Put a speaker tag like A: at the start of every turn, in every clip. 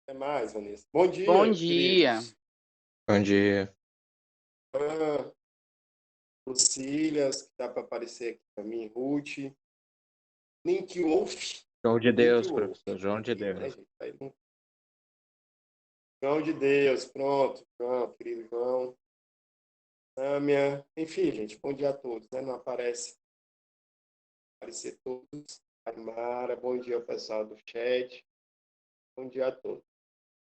A: Até mais, Vanessa. Bom
B: Bom
A: dia,
B: dia.
A: queridos.
C: Bom dia.
A: Ah, Lucílias, que dá para aparecer aqui para mim, Ruth, Link Wolf,
C: João de
A: Link
C: Deus,
A: Wolf,
C: professor. João de
A: aqui, né,
C: Deus.
A: gente? João de Deus, pronto, João, querido João. Sâmia, enfim, gente, bom dia a todos, né? Não aparecer todos. Aymara, bom dia ao pessoal do chat, bom dia a todos.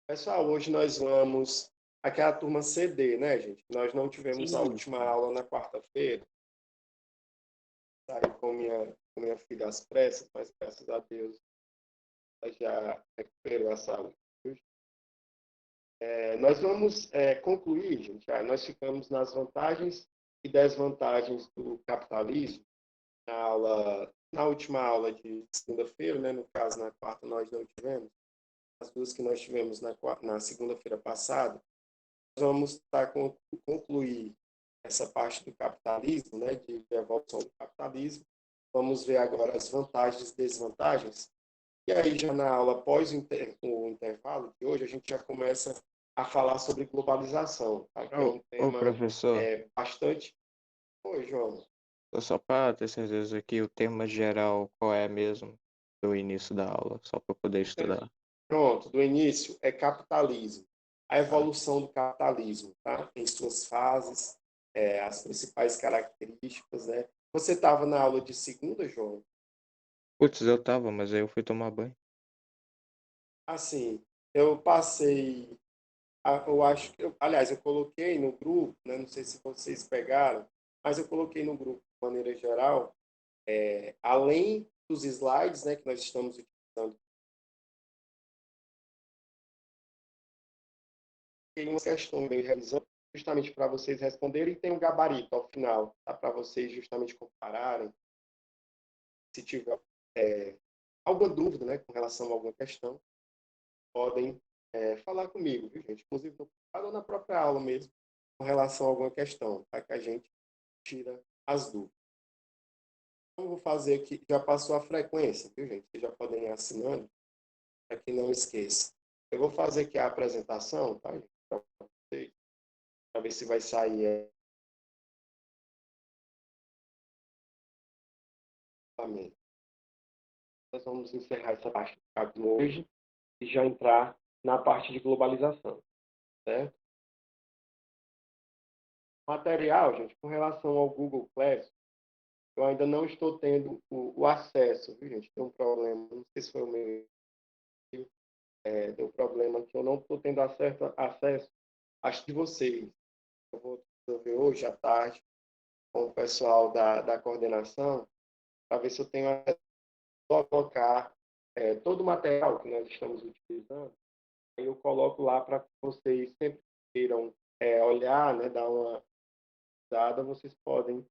A: Pessoal, hoje nós vamos, aquela turma CD, né, gente? Nós não tivemos a
B: Sim,
A: última aula na quarta-feira, saí com minha filha às pressas, mas graças a Deus ela já recuperou a saúde. Nós vamos concluir, gente. Nós ficamos nas vantagens e desvantagens do capitalismo na última aula de segunda-feira, né? No caso, na quarta nós não tivemos. As duas que nós tivemos na segunda-feira passada, nós vamos concluir essa parte do capitalismo, né? De evolução do capitalismo. Vamos ver agora as vantagens e desvantagens. E aí, já na aula após o intervalo de hoje, a gente já começa a falar sobre globalização, tá? Que é um
C: Ô,
A: tema
C: professor,
A: bastante. Oi, João.
C: só para ter certeza que o tema geral qual é mesmo do início da aula, só para eu poder estudar.
A: Pronto, do início é capitalismo. A
C: Ah,
A: evolução do capitalismo, tá? Em suas fases, as principais características, né? Você estava na aula de segunda, João?
C: putz, eu tava, mas aí eu fui tomar banho.
A: Assim, eu passei. Eu acho que, aliás, eu coloquei no grupo, né? Não sei se vocês pegaram, mas eu coloquei no grupo de maneira geral, além dos slides, né, que nós estamos utilizando, tem uma questão bem revisando, justamente para vocês responderem, e tem um gabarito ao final, tá? Para vocês justamente compararem, se tiver alguma dúvida, né, com relação a alguma questão, podem falar comigo, viu, gente? Inclusive, no ou na própria aula mesmo, com relação a alguma questão, para que a gente tira as dúvidas. Então, eu vou fazer aqui, já passou a frequência, viu, gente? Vocês já podem ir assinando, para que não esqueça. Eu vou fazer aqui a apresentação, tá, gente? Para vocês, para ver se vai sair também. Nós vamos encerrar essa parte do capítulo hoje e já entrar na parte de globalização, certo? Material, gente, com relação ao Google Classroom, eu ainda não estou tendo o acesso, viu, gente? Tem um problema, não sei se foi o meu, deu problema que eu não estou tendo acesso às de vocês. Eu vou resolver hoje à tarde com o pessoal da coordenação para ver se eu tenho acesso a colocar todo o material que nós estamos utilizando. Aí eu coloco lá para que vocês sempre queiram olhar, né, dar uma dada, vocês podem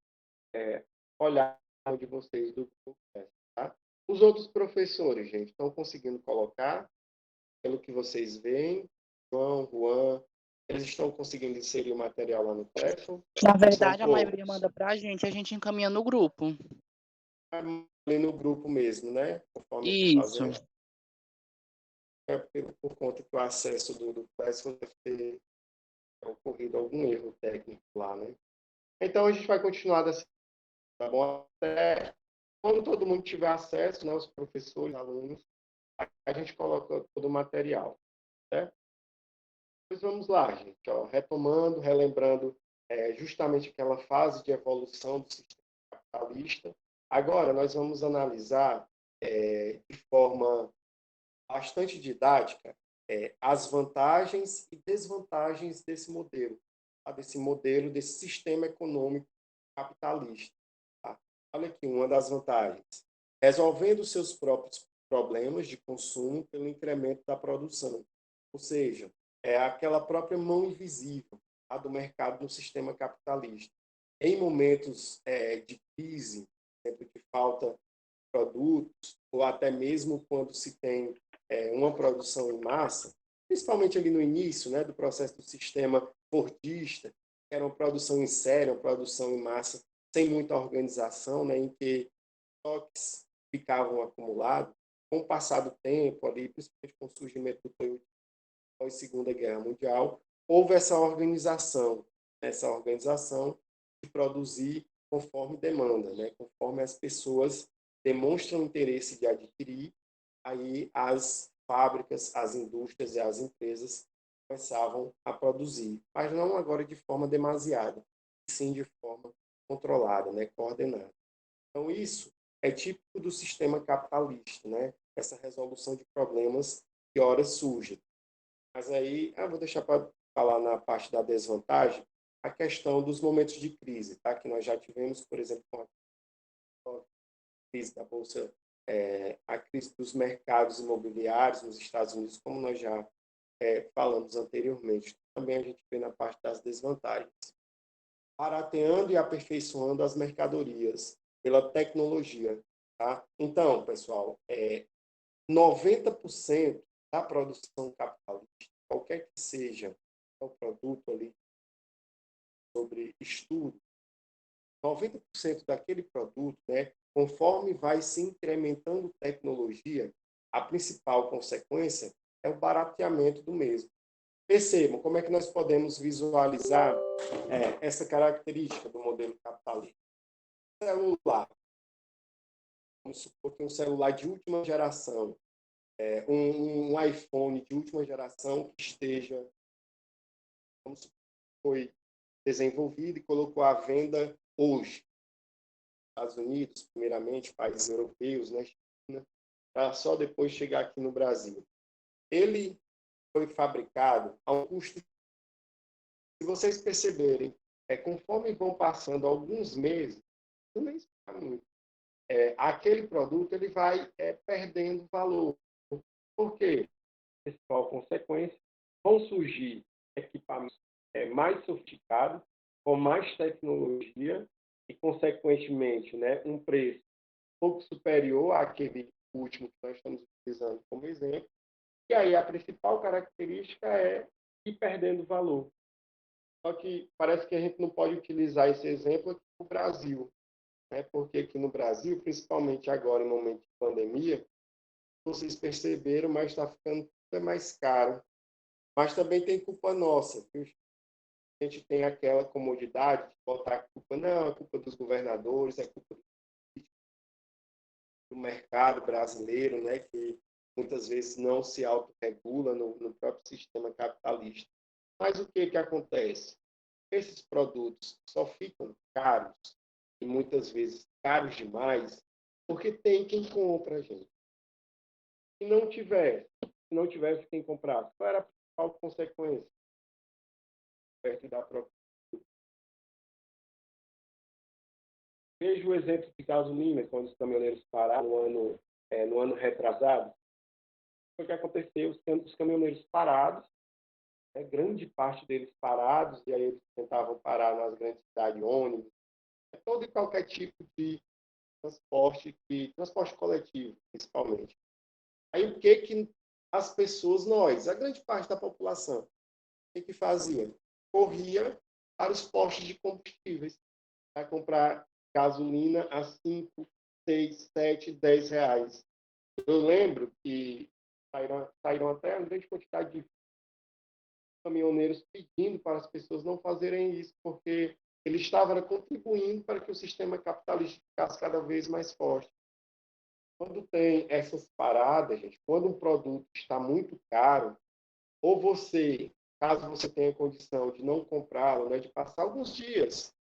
A: olhar de vocês do Google, tá? Os outros professores, gente, estão conseguindo colocar, pelo que vocês veem, João, Juan, eles estão conseguindo inserir o material lá no Classroom,
B: na
A: ou são
B: verdade, a maioria
A: poucos?
B: manda pra gente, a gente encaminha no grupo.
A: Ali no grupo mesmo, né? Conforme eu estou
B: Isso.
A: fazendo, por conta que o acesso do Classroom deve ter ocorrido algum erro técnico lá, né? Então a gente vai continuar dessa, tá bom? Até quando todo mundo tiver acesso, né, os professores, alunos, a gente coloca todo o material, certo? Pois vamos lá, gente, ó, retomando, relembrando justamente aquela fase de evolução do sistema capitalista. Agora nós vamos analisar de forma bastante didática as vantagens e desvantagens desse modelo, tá? Desse sistema econômico capitalista. Tá? Olha aqui uma das vantagens. Resolvendo seus próprios problemas de consumo pelo incremento da produção. Ou seja, é aquela própria mão invisível, tá, do mercado no sistema capitalista. Em momentos de crise, exemplo, de falta de produtos, ou até mesmo quando se tem uma produção em massa, principalmente ali no início, né, do processo do sistema fordista, que era uma produção em série, uma produção em massa, sem muita organização, né, em que estoques ficavam acumulados. Com o passar do tempo, ali, principalmente com o surgimento do após a Segunda Guerra Mundial, houve essa organização de produzir conforme demanda, né? Conforme as pessoas demonstram interesse de adquirir, aí as fábricas, as indústrias e as empresas começavam a produzir, mas não agora de forma demasiada, sim de forma controlada, né? Coordenada. Então, isso é típico do sistema capitalista, né? Essa resolução de problemas que horas surgem. Mas aí, vou deixar para falar na parte da desvantagem, a questão dos momentos de crise, tá? Que nós já tivemos, por exemplo, com a crise da Bolsa, a crise dos mercados imobiliários nos Estados Unidos, como nós já falamos anteriormente. Também a gente vê na parte das desvantagens. Barateando e aperfeiçoando as mercadorias pela tecnologia, tá? Então, pessoal, 90% da produção capitalista, qualquer que seja o produto ali sobre estudo, 90% daquele produto, né, conforme vai se incrementando tecnologia, a principal consequência é o barateamento do mesmo. Percebam como é que nós podemos visualizar essa característica do modelo capitalista. Celular, vamos supor que um celular de última geração, um iPhone de última geração que esteja, vamos supor, foi desenvolvido e colocou à venda hoje. Estados Unidos, primeiramente, países europeus, né, China, para só depois chegar aqui no Brasil. Ele foi fabricado a um custo, se vocês perceberem, conforme vão passando alguns meses, nem está muito, aquele produto ele vai perdendo valor. Por quê? Principal consequência, vão surgir equipamentos mais sofisticados, com mais tecnologia e, consequentemente, né, um preço um pouco superior àquele último que nós estamos utilizando como exemplo. E aí a principal característica é ir perdendo valor. Só que parece que a gente não pode utilizar esse exemplo aqui no Brasil, né? Porque aqui no Brasil, principalmente agora em momento de pandemia, vocês perceberam, mas está ficando mais caro. Mas também tem culpa nossa, viu? A gente tem aquela comodidade de botar a culpa, não, é culpa dos governadores, é culpa do mercado brasileiro, né, que muitas vezes não se autorregula no próprio sistema capitalista. Mas o que acontece? Esses produtos só ficam caros, e muitas vezes caros demais, porque tem quem compra, gente. Se não tivesse quem comprasse, qual era a principal consequência? Perto da própria. Veja o exemplo de gasolina, quando os caminhoneiros pararam no ano retrasado. O que aconteceu? Os caminhoneiros parados, grande parte deles parados, e aí eles tentavam parar nas grandes cidades, ônibus, todo e qualquer tipo de transporte coletivo, principalmente. Aí o que as pessoas, a grande parte da população, o que fazia? Corria para os postos de combustíveis para comprar gasolina a 5, 6, 7, 10 reais. Eu lembro que saíram até uma grande quantidade de caminhoneiros pedindo para as pessoas não fazerem isso, porque ele estava contribuindo para que o sistema capitalista ficasse cada vez mais forte. Quando tem essas paradas, gente, quando um produto está muito caro, ou você, caso você tenha condição de não comprá-lo, né, de passar alguns dias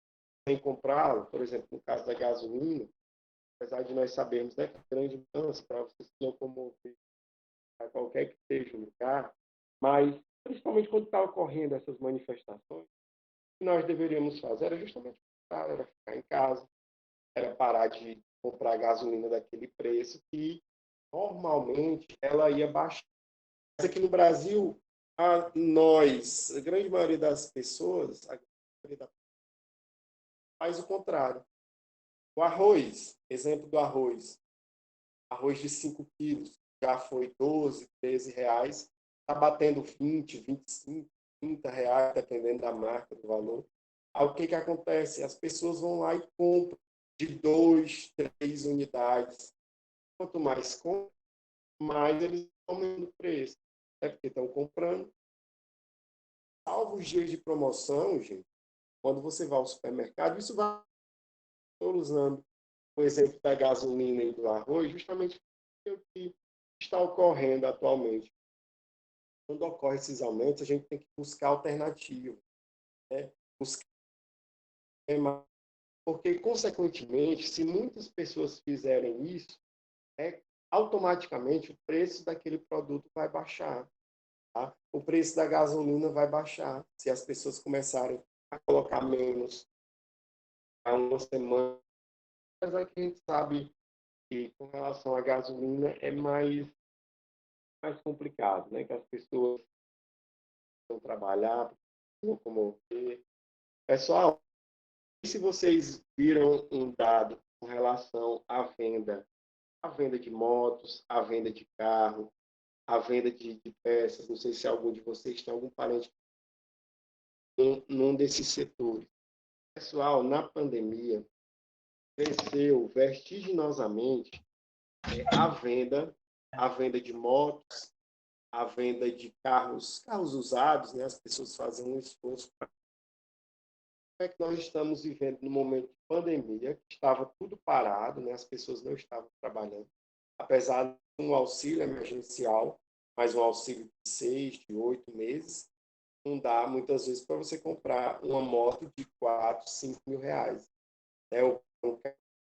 A: sem comprá-lo, por exemplo, no caso da gasolina, apesar de nós sabermos, né, que é grande mudança para você se locomover a qualquer que seja o lugar, mas principalmente quando está ocorrendo essas manifestações, o que nós deveríamos fazer era justamente era ficar em casa, era parar de comprar gasolina daquele preço que normalmente ela ia baixar. Mas aqui no Brasil, a grande maioria das pessoas, faz o contrário. O arroz, exemplo do arroz de 5 quilos, já foi 12, 13 reais, está batendo 20, 25, 30 reais, dependendo da marca, do valor. Aí o que acontece? As pessoas vão lá e compram de 2, 3 unidades. Quanto mais compram, mais eles aumentam o preço. Porque estão comprando salvo os dias de promoção, gente, quando você vai ao supermercado, isso vai. Estou usando o exemplo da gasolina e do arroz, justamente o que está ocorrendo atualmente. Quando ocorrem esses aumentos, a gente tem que buscar alternativas, né? Buscar, porque, consequentemente, se muitas pessoas fizerem isso, automaticamente o preço daquele produto vai baixar. Tá? O preço da gasolina vai baixar se as pessoas começarem a colocar menos a uma semana. Apesar que a gente sabe que, com relação à gasolina, é mais complicado, né? Que as pessoas vão trabalhar, locomover. Pessoal, se vocês viram um dado com relação à venda de motos, à venda de carro, à venda de peças, não sei se algum de vocês tem algum parente num desses setores. Pessoal, na pandemia, cresceu vertiginosamente a venda de motos, a venda de carros usados, né? As pessoas fazem um esforço. É que nós estamos vivendo no momento de pandemia, que estava tudo parado, né? As pessoas não estavam trabalhando, apesar de um auxílio emergencial, mas um auxílio de 6, de 8 meses, não dá muitas vezes para você comprar uma moto de 4, 5 mil reais, né? Ou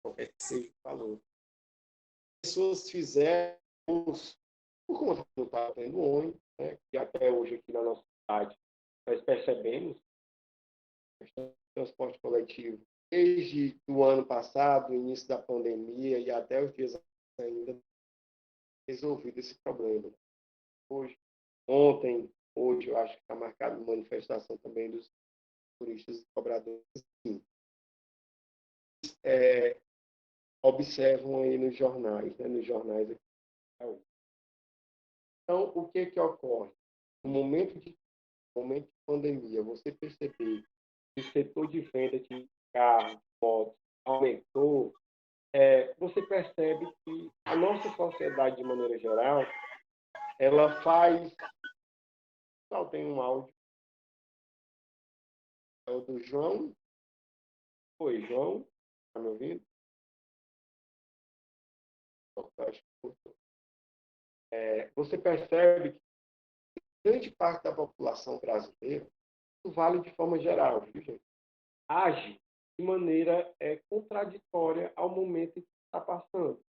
A: qualquer que seja o valor. As pessoas fizeram, por conta que não estava tendo ônibus, né? E até hoje aqui na nossa cidade nós percebemos o transporte coletivo desde o ano passado, o início da pandemia e até os dias ainda resolvido esse problema. Hoje eu acho que está marcado uma manifestação também dos turistas e cobradores. Sim. Observam aí nos jornais, né? Nos jornais aqui. Então, o que ocorre? No momento de pandemia, você perceber que o setor de venda de carros, motos aumentou, você percebe que a nossa sociedade, de maneira geral, ela faz. Só tem um áudio. É o do João. Oi, João. Está me ouvindo? Você percebe que grande parte da população brasileira, isso vale de forma geral, viu, gente? Age de maneira contraditória ao momento em que está passando.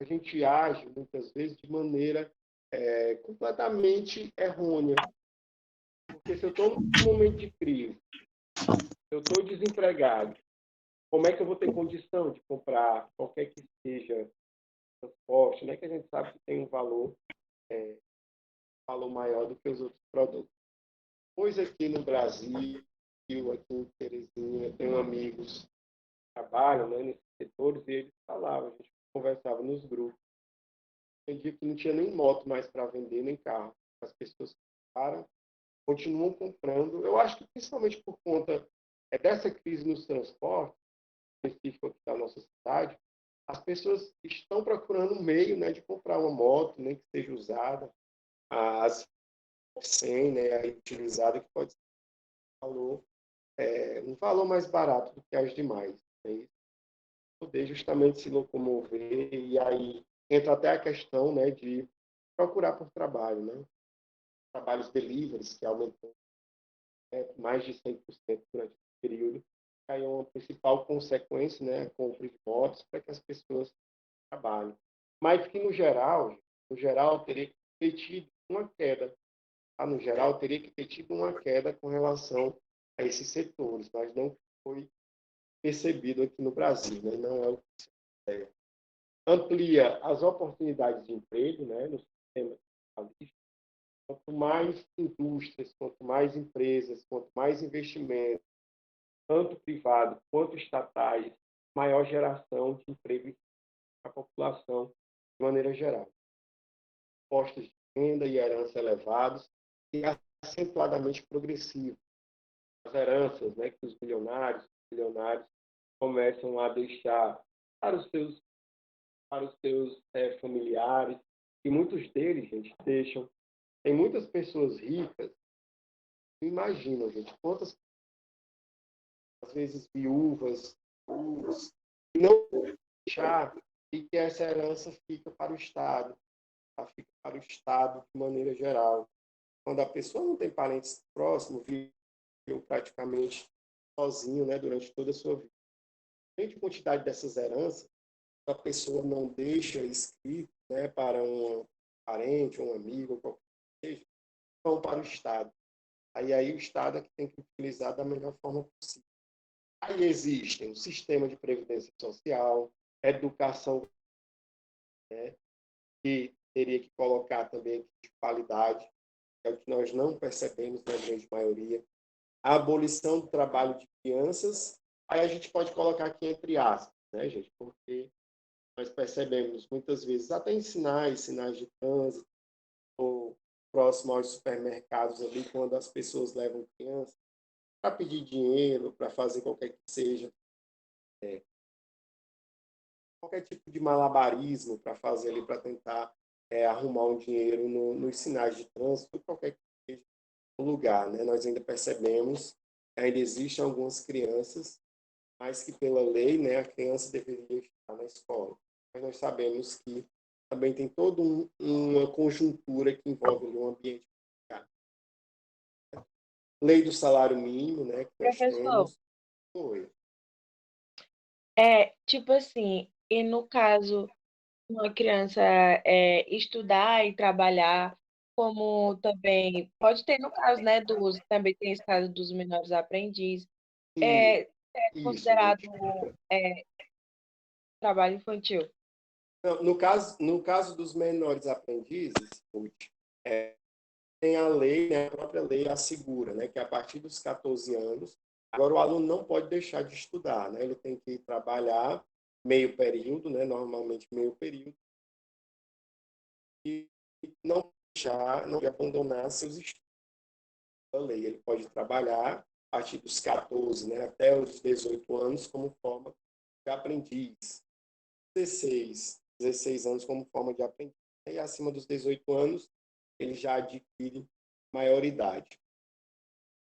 A: A gente age, muitas vezes, de maneira completamente errônea. Porque se eu estou num momento de crise, se eu estou desempregado, como é que eu vou ter condição de comprar qualquer que seja transporte, né? Que a gente sabe que tem um valor maior do que os outros produtos. Pois aqui no Brasil, aqui em Teresina, eu tenho amigos que trabalham, né, nesses setores e eles falavam, a gente conversava nos grupos. Tem dia que não tinha nem moto mais para vender, nem carro. As pessoas param, continuam comprando. Eu acho que principalmente por conta dessa crise nos transportes, específico aqui da nossa cidade, as pessoas estão procurando um meio, né, de comprar uma moto, nem que seja usada, as 100, né, a utilizada, que pode ser um valor mais barato do que as demais. Né? Poder justamente se locomover, e aí entra até a questão, né, de procurar por trabalho, né? Trabalhos deliveries, que aumentou mais de 100% durante o período. Aí é uma principal consequência, né, a compra de motos para que as pessoas trabalhem. Mas que, no geral, teria que ter tido uma queda. Tá? No geral, teria que ter tido uma queda com relação a esses setores, mas não foi percebido aqui no Brasil, né? Não é o que se espera. Amplia as oportunidades de emprego, né, no sistema capitalista. Quanto mais indústrias, quanto mais empresas, quanto mais investimentos, tanto privado quanto estatais, maior geração de emprego para a população de maneira geral. Postos de renda e herança elevados e acentuadamente progressivos. As heranças, né, que os bilionários começam a deixar para os seus familiares, e muitos deles, gente, deixam. Tem muitas pessoas ricas imaginam, gente, quantas às vezes viúvas, não deixar e que essa herança fica para o Estado, tá? Fica para o Estado de maneira geral. Quando a pessoa não tem parentes próximos, viveu praticamente sozinho, né, durante toda a sua vida. A grande quantidade dessas heranças, a pessoa não deixa escrito, né, para um parente, um amigo, qualquer que seja, vão para o Estado. Aí o Estado é que tem que utilizar da melhor forma possível. Aí existem o sistema de previdência social, educação, que teria que colocar também de qualidade, é o que nós não percebemos na grande maioria. A abolição do trabalho de crianças, aí a gente pode colocar aqui entre aspas, né, gente? Porque nós percebemos muitas vezes, até em sinais de trânsito, ou próximo aos supermercados ali, quando as pessoas levam crianças para pedir dinheiro, para fazer qualquer que seja, qualquer tipo de malabarismo para fazer ali, para tentar arrumar um dinheiro nos sinais de trânsito, qualquer que seja o lugar, né? Nós ainda percebemos que ainda existem algumas crianças, mas que pela lei, né, a criança deveria estar na escola. Mas nós sabemos que também tem toda uma conjuntura que envolve ali um ambiente. Lei do salário mínimo, né, que nós
D: Professor,
A: temos. Foi.
D: tipo assim, e no caso, uma criança estudar e trabalhar, como também pode ter no caso, né, também tem esse caso dos menores aprendizes,
A: E
D: é
A: isso,
D: considerado
A: Ruth.
D: trabalho infantil.
A: Não, no caso dos menores aprendizes, Ruth, tem a lei, né, a própria lei assegura, né, que a partir dos 14 anos, agora o aluno não pode deixar de estudar, né, ele tem que trabalhar meio período, né, normalmente meio período, e não deixar, não abandonar seus estudos. A lei, ele pode trabalhar a partir dos 14, né, até os 18 anos como forma de aprendiz, 16 anos como forma de aprendiz, e acima dos 18 anos ele já adquire maioridade.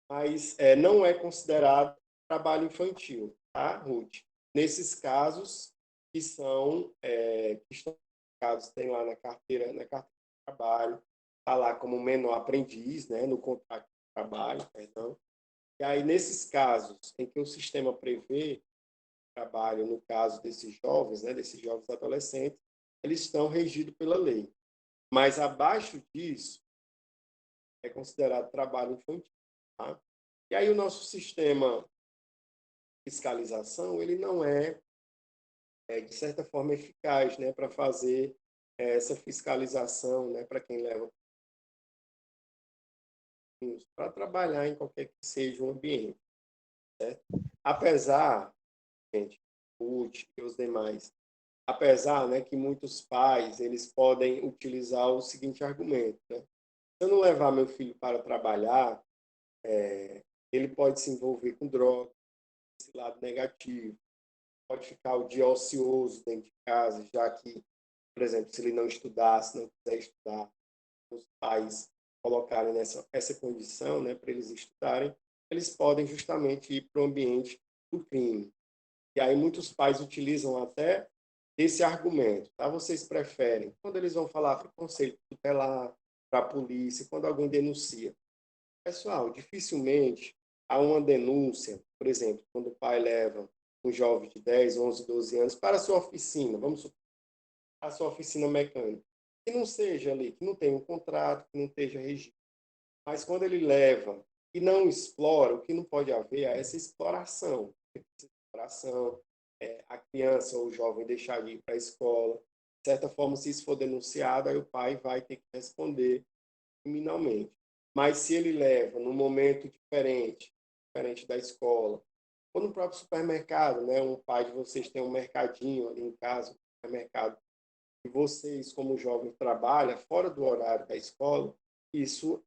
A: Mas não é considerado trabalho infantil, tá, Ruth? Nesses casos que estão casos tem lá na carteira de trabalho, está lá como menor aprendiz, né, no contrato de trabalho, perdão. E aí, nesses casos em que o sistema prevê trabalho, no caso desses jovens, né, desses jovens adolescentes, eles estão regidos pela lei. Mas abaixo disso, é considerado trabalho infantil. Tá? E aí o nosso sistema de fiscalização, ele não de certa forma, eficaz, né, para fazer essa fiscalização, né, para quem leva para trabalhar em qualquer que seja o ambiente. Certo? Apesar, gente, o UT e os demais, apesar, né, que muitos pais eles podem utilizar o seguinte argumento, né? Se eu não levar meu filho para trabalhar, ele pode se envolver com droga, esse lado negativo, pode ficar o dia ocioso dentro de casa, já que, por exemplo, se ele não estudar, se não quiser estudar, os pais colocarem essa condição, né, para eles estudarem, eles podem justamente ir para o ambiente do crime. E aí muitos pais utilizam até esse argumento, tá? Vocês preferem, quando eles vão falar para o conselho tutelar, para a polícia, quando alguém denuncia. Pessoal, dificilmente há uma denúncia, por exemplo, quando o pai leva um jovem de 10, 11, 12 anos para a sua oficina, vamos supor, a sua oficina mecânica, que não seja ali, que não tenha um contrato, que não esteja regido. Mas quando ele leva e não explora, o que não pode haver é essa exploração. A criança ou o jovem deixar de ir para a escola. De certa forma, se isso for denunciado, aí o pai vai ter que responder criminalmente. Mas se ele leva num momento diferente da escola, ou no próprio supermercado, né? Um pai de vocês tem um mercadinho ali em casa, um supermercado, e vocês, como jovem, trabalham fora do horário da escola, isso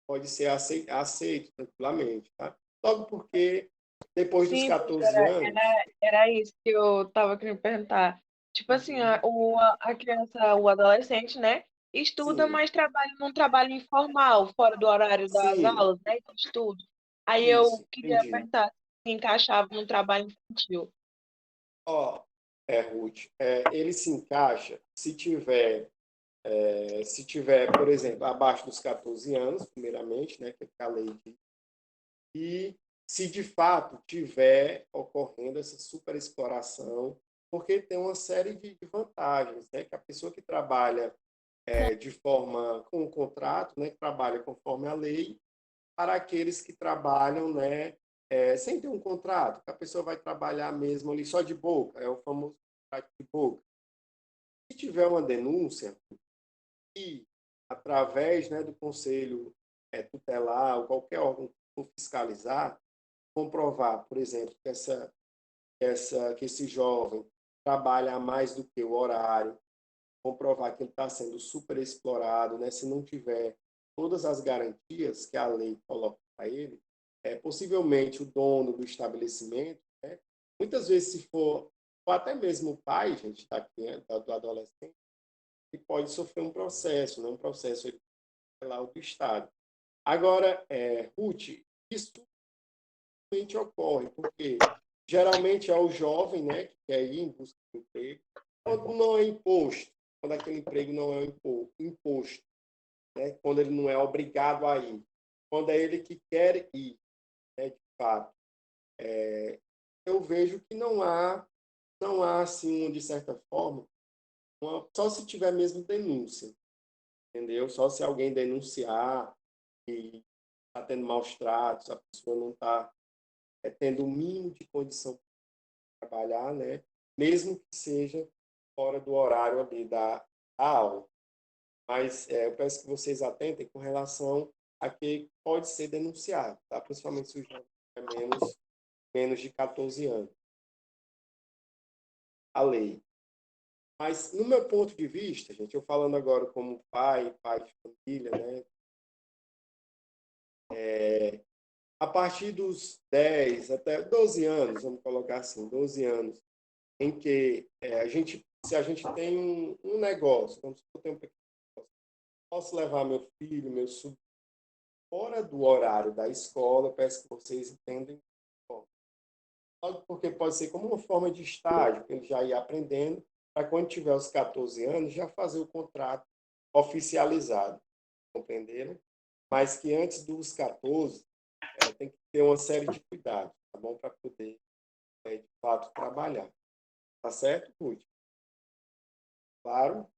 A: pode ser aceito tranquilamente, tá? Logo porque depois dos
D: Sim,
A: 14 anos,
D: era isso que eu estava querendo perguntar. Tipo assim, a criança, o adolescente, né? estuda,
A: Sim,
D: mas trabalha num trabalho informal, fora do horário das
A: sim,
D: aulas, né, de estudo. Aí eu
A: isso,
D: queria
A: entendi.
D: perguntar se encaixava no trabalho infantil.
A: Ó, Ruth, ele se encaixa se tiver, por exemplo, abaixo dos 14 anos, primeiramente, né, que é a lei diz, e se de fato tiver ocorrendo essa superexploração, porque tem uma série de vantagens, né, que a pessoa que trabalha de forma com o contrato, né, que trabalha conforme a lei, para aqueles que trabalham, né, sem ter um contrato, que a pessoa vai trabalhar mesmo ali só de boca, é o famoso contrato de boca. Se tiver uma denúncia, e através, né, do conselho tutelar ou qualquer órgão que for fiscalizar, comprovar, por exemplo, que esse jovem trabalha a mais do que o horário, comprovar que ele está sendo superexplorado, né? Se não tiver todas as garantias que a lei coloca para ele, possivelmente o dono do estabelecimento, né? Muitas vezes, se for, ou até mesmo o pai, gente, do adolescente, ele pode sofrer um processo, né? Um processo lá do Estado. Agora, Ruth, isso realmente ocorre, porque geralmente é o jovem, né, que quer ir em busca de emprego, quando não é imposto, quando aquele emprego não é imposto, né, quando ele não é obrigado a ir, quando é ele que quer ir, né, de fato. Eu vejo que não há assim, de certa forma, só se tiver mesmo denúncia, entendeu? Só se alguém denunciar e está tendo maus tratos, a pessoa não está tendo o mínimo de condição para trabalhar, né? Mesmo que seja fora do horário ali da aula. Mas eu peço que vocês atentem com relação a que pode ser denunciado, tá? Principalmente se o jovem é menos de 14 anos. A lei. Mas, no meu ponto de vista, gente, eu falando agora como pai de família, né? A partir dos 10 até 12 anos, vamos colocar assim, 12 anos, em que se a gente tem um negócio, vamos supor, tem um pequeno negócio, posso levar meu filho, meu sobrinho, fora do horário da escola, peço que vocês entendem, porque pode ser como uma forma de estágio, que ele já ia aprendendo, para quando tiver os 14 anos, já fazer o contrato oficializado, compreenderam? Mas que antes dos 14, tem que ter uma série de cuidados, tá bom? Para poder, de fato, trabalhar. Tá certo, Ruth? Claro.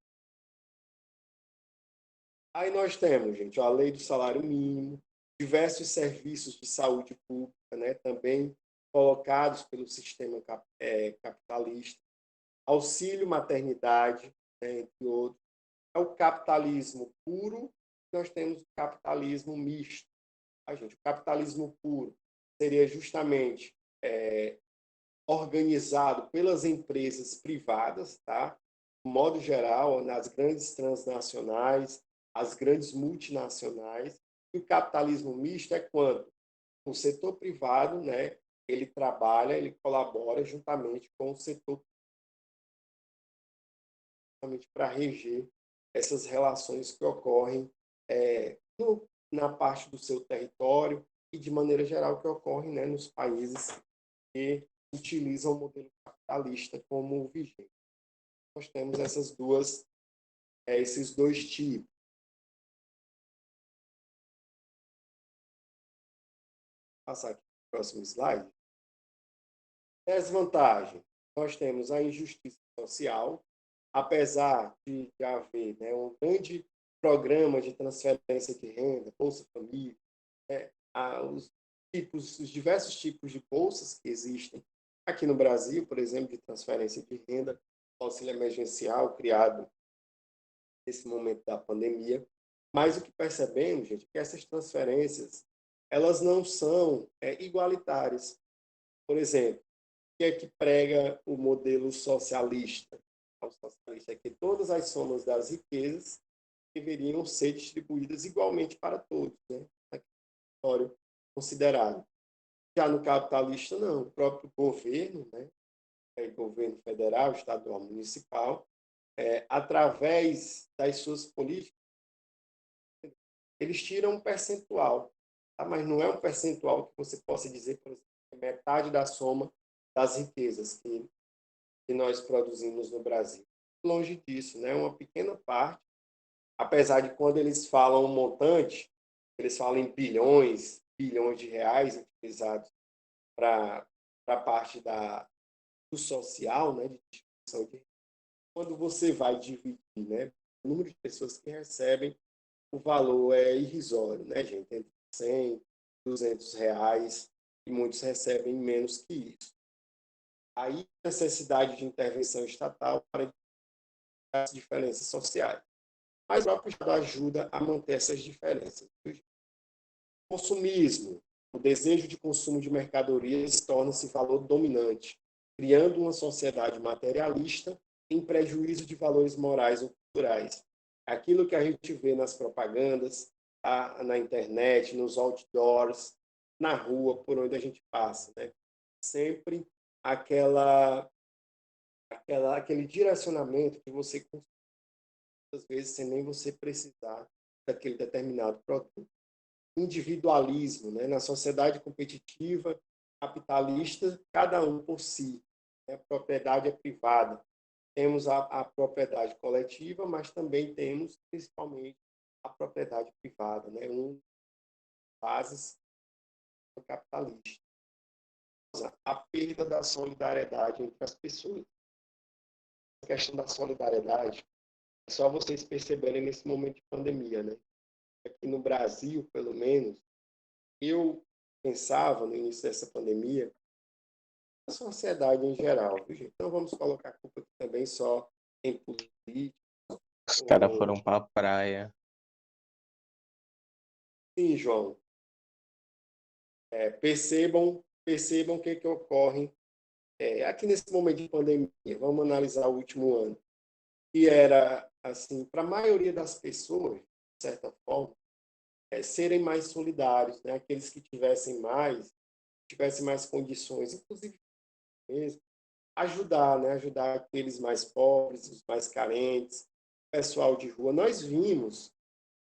A: Aí nós temos, gente, a lei do salário mínimo, diversos serviços de saúde pública, né, também colocados pelo sistema capitalista, auxílio maternidade, né, entre outros. É o capitalismo puro, nós temos o capitalismo misto. Gente, o capitalismo puro seria justamente organizado pelas empresas privadas, tá? De modo geral, nas grandes transnacionais, as grandes multinacionais. E o capitalismo misto é quando o setor privado, né, ele trabalha, ele colabora juntamente com o setor para reger essas relações que ocorrem na parte do seu território e, de maneira geral, que ocorrem, né, nos países que utilizam o modelo capitalista como vigente. Nós temos esses dois tipos. Vou passar aqui para o próximo slide. Desvantagem. Nós temos a injustiça social, apesar de haver, né, um grande programa de transferência de renda, Bolsa Família, né, os diversos tipos de bolsas que existem aqui no Brasil, por exemplo, de transferência de renda, auxílio emergencial criado nesse momento da pandemia. Mas o que percebemos, gente, é que essas transferências elas não são igualitárias. Por exemplo, o que é que prega o modelo socialista? O socialista é que todas as somas das riquezas deveriam ser distribuídas igualmente para todos, né? Território considerado. Já no capitalista, não. O próprio governo, né? O governo federal, estadual, municipal, através das suas políticas, eles tiram um percentual, tá? Mas não é um percentual que você possa dizer, por exemplo, que é metade da soma das riquezas que nós produzimos no Brasil. Longe disso, né? Uma pequena parte, apesar de quando eles falam um montante, eles falam em bilhões de reais utilizados para a parte do social, né? De distribuição de quando você vai dividir, né? O número de pessoas que recebem, o valor é irrisório, né, gente? Entre 100, 200 reais, e muitos recebem menos que isso. Aí, necessidade de intervenção estatal para as diferenças sociais. Mas o próprio Estado ajuda a manter essas diferenças. Consumismo. O desejo de consumo de mercadorias torna-se valor dominante, criando uma sociedade materialista em prejuízo de valores morais ou culturais. Aquilo que a gente vê nas propagandas, na internet, nos outdoors, na rua, por onde a gente passa, né? Sempre aquele direcionamento que você consegue, às vezes, sem nem você precisar daquele determinado produto. Individualismo, né? Na sociedade competitiva, capitalista, cada um por si. Né? A propriedade é privada. Temos a propriedade coletiva, mas também temos, principalmente, a propriedade privada, né? Bases do capitalismo. A perda da solidariedade entre as pessoas. A questão da solidariedade é só vocês perceberem nesse momento de pandemia, né? Aqui no Brasil, pelo menos, eu pensava no início dessa pandemia, a sociedade em geral, viu, gente? Não vamos colocar a culpa aqui também só em política.
C: Os caras foram pra praia.
A: Sim, João. Percebam o que ocorre aqui nesse momento de pandemia. Vamos analisar o último ano. Que era, assim, para a maioria das pessoas, de certa forma, serem mais solidários, né? Aqueles que tivessem mais condições, inclusive mesmo, ajudar, né? Ajudar aqueles mais pobres, os mais carentes, o pessoal de rua. Nós vimos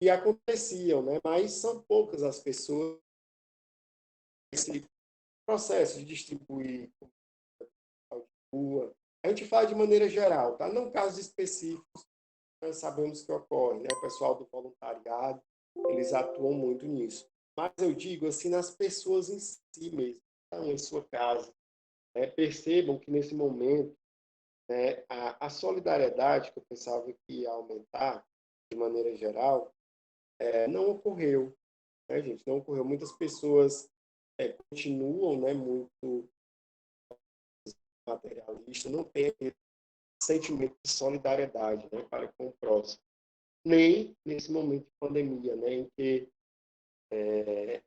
A: que aconteciam, né? Mas são poucas as pessoas esse processo de distribuir de rua. A gente fala de maneira geral, tá? Não casos específicos, nós sabemos que ocorre, né? O pessoal do voluntariado, eles atuam muito nisso. Mas eu digo assim, nas pessoas em si mesmo, estão em sua casa, né? Percebam que nesse momento, né, a solidariedade que eu pensava que ia aumentar de maneira geral, não ocorreu, né, gente? Não ocorreu. Muitas pessoas continuam, né, muito materialistas, não têm aquele sentimento de solidariedade, né, para com o próximo. Nem nesse momento de pandemia, né, em que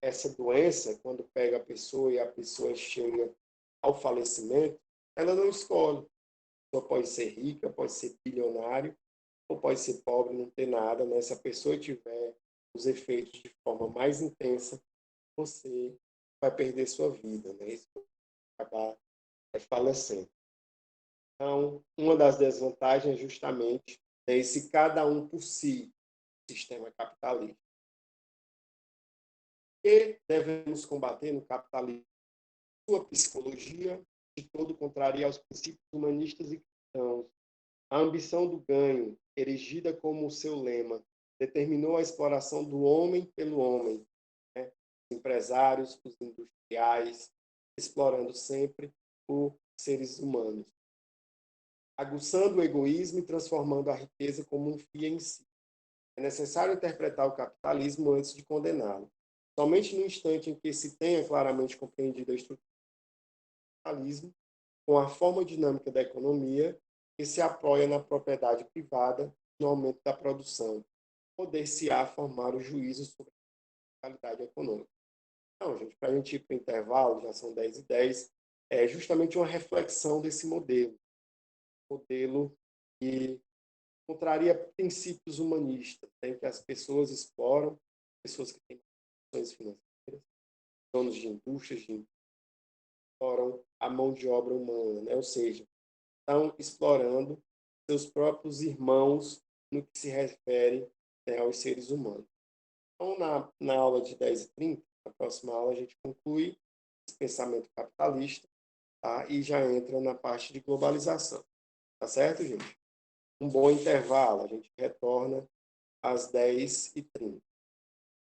A: essa doença, quando pega a pessoa e a pessoa chega ao falecimento, ela não escolhe. A pessoa pode ser rica, pode ser bilionário, ou pode ser pobre, não ter nada, né? Se a pessoa tiver os efeitos de forma mais intensa, você vai perder sua vida, né? Isso vai acabar falecendo. Então, uma das desvantagens é justamente esse cada um por si, sistema capitalista. E devemos combater no capitalismo sua psicologia, de todo contraria aos princípios humanistas e cristãos. A ambição do ganho, erigida como seu lema, determinou a exploração do homem pelo homem, né? Os empresários, os industriais, explorando sempre os seres humanos, aguçando o egoísmo e transformando a riqueza como um fim em si. É necessário interpretar o capitalismo antes de condená-lo. Somente no instante em que se tenha claramente compreendido a estrutura do capitalismo, com a forma dinâmica da economia, que se apoia na propriedade privada no aumento da produção, poder-se-á formar o juízo sobre a qualidade econômica. Então, gente, para a gente ir para o intervalo, já são 10h10, é justamente uma reflexão desse modelo que contraria princípios humanistas, né, em que as pessoas exploram, pessoas que têm condições financeiras, donos de indústrias, exploram a mão de obra humana, né? Ou seja, estão explorando seus próprios irmãos no que se refere, né, aos seres humanos. Então, na aula de 10h30, na próxima aula, a gente conclui esse pensamento capitalista, tá? E já entra na parte de globalização. Tá certo, gente? Um bom intervalo, a gente retorna às 10h30.